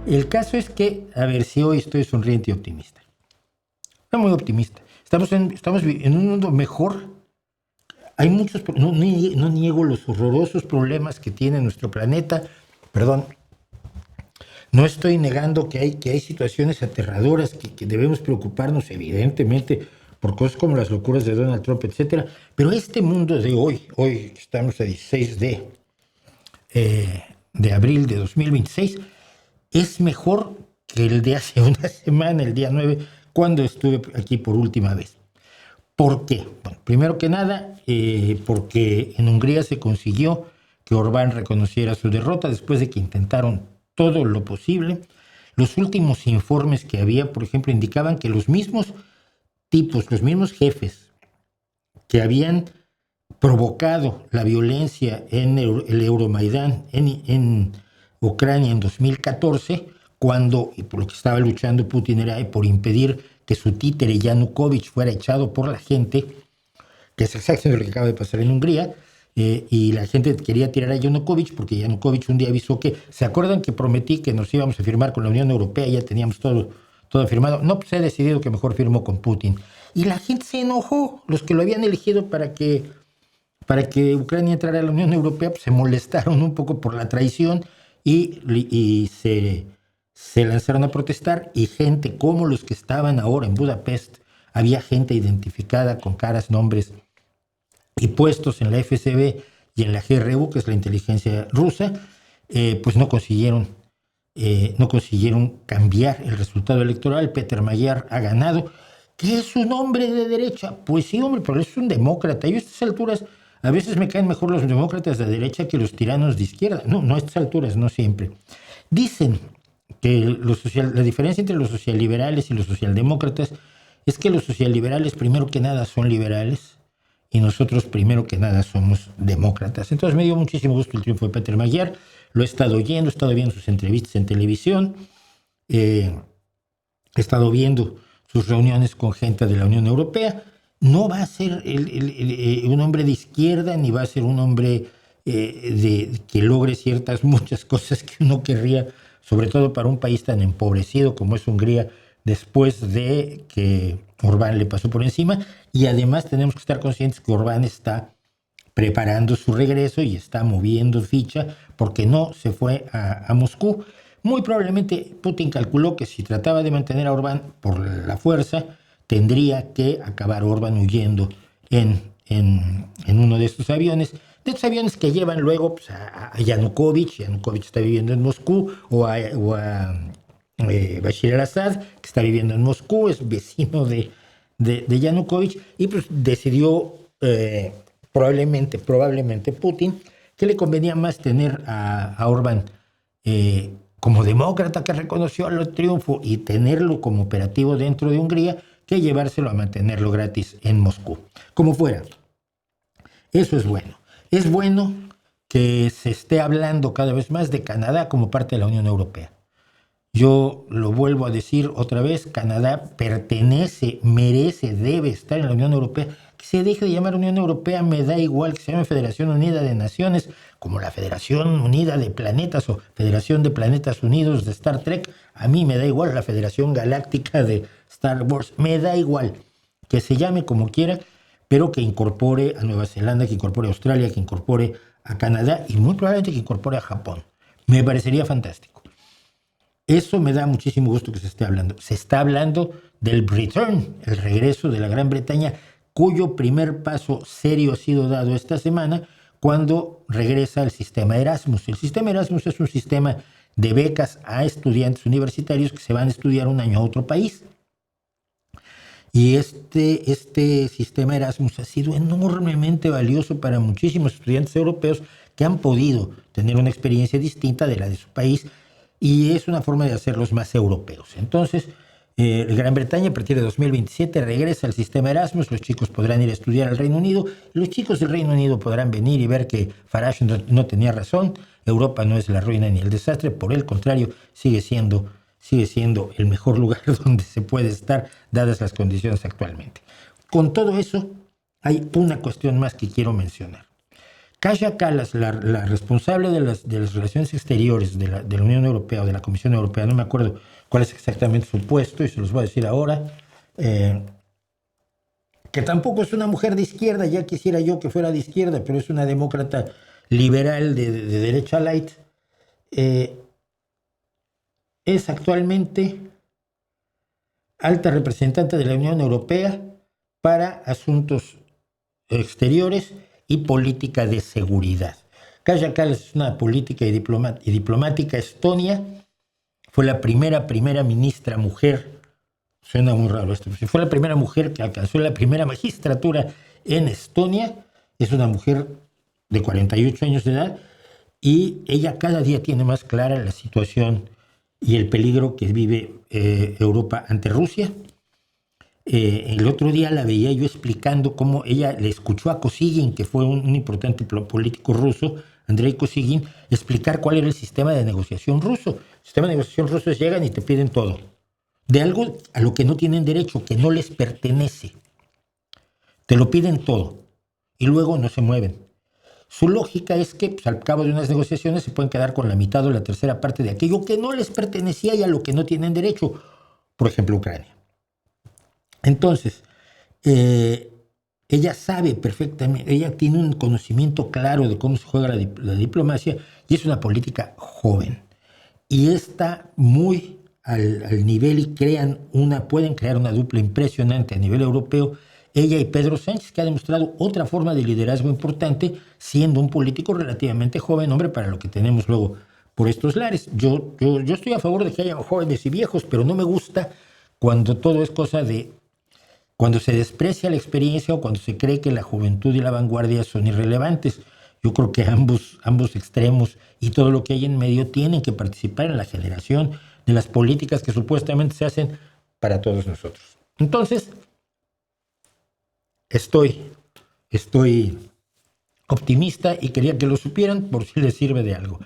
El caso es que, a ver si hoy estoy sonriente y optimista. Estoy muy optimista. Estamos en un mundo mejor. Hay muchos, no niego los horrorosos problemas que tiene nuestro planeta. Perdón, no estoy negando que hay situaciones aterradoras que debemos preocuparnos, evidentemente, por cosas como las locuras de Donald Trump, etcétera. Pero este mundo de hoy estamos a 16 de abril de 2026, es mejor que el de hace una semana, el día 9, cuando estuve aquí por última vez. ¿Por qué? Bueno, primero que nada, porque en Hungría se consiguió que Orbán reconociera su derrota después de que intentaron todo lo posible. Los últimos informes que había, por ejemplo, indicaban que los mismos tipos, los mismos jefes que habían provocado la violencia en el Euromaidán en Ucrania en 2014, cuando, y por lo que estaba luchando Putin era por impedir que su títere Yanukovych fuera echado por la gente, que es exactamente lo que acaba de pasar en Hungría, y la gente quería tirar a Yanukovych porque Yanukovych un día avisó que, ¿se acuerdan que prometí que nos íbamos a firmar con la Unión Europea? Ya teníamos todo firmado. No, pues he decidido que mejor firmo con Putin. Y la gente se enojó, los que lo habían elegido para que Ucrania entrara a la Unión Europea, pues se molestaron un poco por la traición y se lanzaron a protestar, y gente como los que estaban ahora en Budapest, había gente identificada con caras, nombres y puestos en la FSB y en la GRU, que es la inteligencia rusa, pues no consiguieron cambiar el resultado electoral. Peter Magyar ha ganado. ¿Qué es un hombre de derecha? Pues sí, hombre, pero es un demócrata. Y a estas alturas, a veces me caen mejor los demócratas de derecha que los tiranos de izquierda. No, a estas alturas, no siempre. Dicen que la diferencia entre los socialliberales y los socialdemócratas es que los socialliberales, primero que nada, son liberales, y nosotros, primero que nada, somos demócratas. Entonces me dio muchísimo gusto el triunfo de Peter Magyar. Lo he estado oyendo, he estado viendo sus entrevistas en televisión, he estado viendo sus reuniones con gente de la Unión Europea. No va a ser un hombre de izquierda, ni va a ser un hombre que logre muchas cosas que uno querría, sobre todo para un país tan empobrecido como es Hungría, después de que Orbán le pasó por encima. Y además tenemos que estar conscientes que Orbán está preparando su regreso y está moviendo ficha porque no se fue a Moscú. Muy probablemente Putin calculó que si trataba de mantener a Orbán por la fuerza, tendría que acabar Orbán huyendo en uno de estos aviones que llevan luego, pues, a Yanukovych. Yanukovych está viviendo en Moscú, o a Bashir al-Assad, que está viviendo en Moscú, es vecino de Yanukovych, y pues decidió probablemente Putin que le convenía más tener a Orbán como demócrata que reconoció el triunfo y tenerlo como operativo dentro de Hungría, que llevárselo a mantenerlo gratis en Moscú. Como fuera, eso es bueno. Es bueno que se esté hablando cada vez más de Canadá como parte de la Unión Europea. Yo lo vuelvo a decir otra vez, Canadá pertenece, merece, debe estar en la Unión Europea. Que se deje de llamar Unión Europea, me da igual, que se llame Federación Unida de Naciones, como la Federación Unida de Planetas o Federación de Planetas Unidos de Star Trek. A mí me da igual, la Federación Galáctica de Star Wars, me da igual, que se llame como quiera, pero que incorpore a Nueva Zelanda, que incorpore a Australia, que incorpore a Canadá y muy probablemente que incorpore a Japón. Me parecería fantástico. Eso me da muchísimo gusto que se esté hablando. Se está hablando del return, el regreso de la Gran Bretaña, cuyo primer paso serio ha sido dado esta semana cuando regresa el sistema Erasmus. El sistema Erasmus es un sistema de becas a estudiantes universitarios que se van a estudiar un año a otro país. Y este sistema Erasmus ha sido enormemente valioso para muchísimos estudiantes europeos que han podido tener una experiencia distinta de la de su país, y es una forma de hacerlos más europeos. Entonces, Gran Bretaña a partir de 2027 regresa al sistema Erasmus. Los chicos podrán ir a estudiar al Reino Unido. Los chicos del Reino Unido podrán venir y ver que Farage no tenía razón. Europa no es la ruina ni el desastre. Por el contrario, sigue siendo el mejor lugar donde se puede estar, dadas las condiciones actualmente. Con todo eso, hay una cuestión más que quiero mencionar. Kaja Kallas, la responsable de las relaciones exteriores de la Unión Europea o de la Comisión Europea, no me acuerdo cuál es exactamente su puesto y se los voy a decir ahora, que tampoco es una mujer de izquierda, ya quisiera yo que fuera de izquierda, pero es una demócrata liberal de derecha light, es actualmente alta representante de la Unión Europea para asuntos exteriores y política de seguridad. Kaja Kallas es una política y diplomática estonia, fue la primera ministra mujer, suena muy raro esto, fue la primera mujer que alcanzó la primera magistratura en Estonia, es una mujer de 48 años de edad y ella cada día tiene más clara la situación y el peligro que vive Europa ante Rusia. El otro día la veía yo explicando cómo ella le escuchó a Kosygin, que fue un importante político ruso, Andrei Kosygin, explicar cuál era el sistema de negociación ruso. El sistema de negociación ruso es llegan y te piden todo, de algo a lo que no tienen derecho, que no les pertenece. Te lo piden todo y luego no se mueven. Su lógica es que pues, al cabo de unas negociaciones se pueden quedar con la mitad o la tercera parte de aquello que no les pertenecía y a lo que no tienen derecho, por ejemplo Ucrania. Entonces, ella sabe perfectamente, ella tiene un conocimiento claro de cómo se juega la diplomacia y es una política joven. Y está muy al nivel y pueden crear una dupla impresionante a nivel europeo, ella y Pedro Sánchez, que ha demostrado otra forma de liderazgo importante, siendo un político relativamente joven, hombre, para lo que tenemos luego por estos lares. Yo estoy a favor de que haya jóvenes y viejos, pero no me gusta cuando todo es cosa de cuando se desprecia la experiencia o cuando se cree que la juventud y la vanguardia son irrelevantes. Yo creo que ambos extremos y todo lo que hay en medio tienen que participar en la generación de las políticas que supuestamente se hacen para todos nosotros. Entonces, estoy optimista y quería que lo supieran por si les sirve de algo.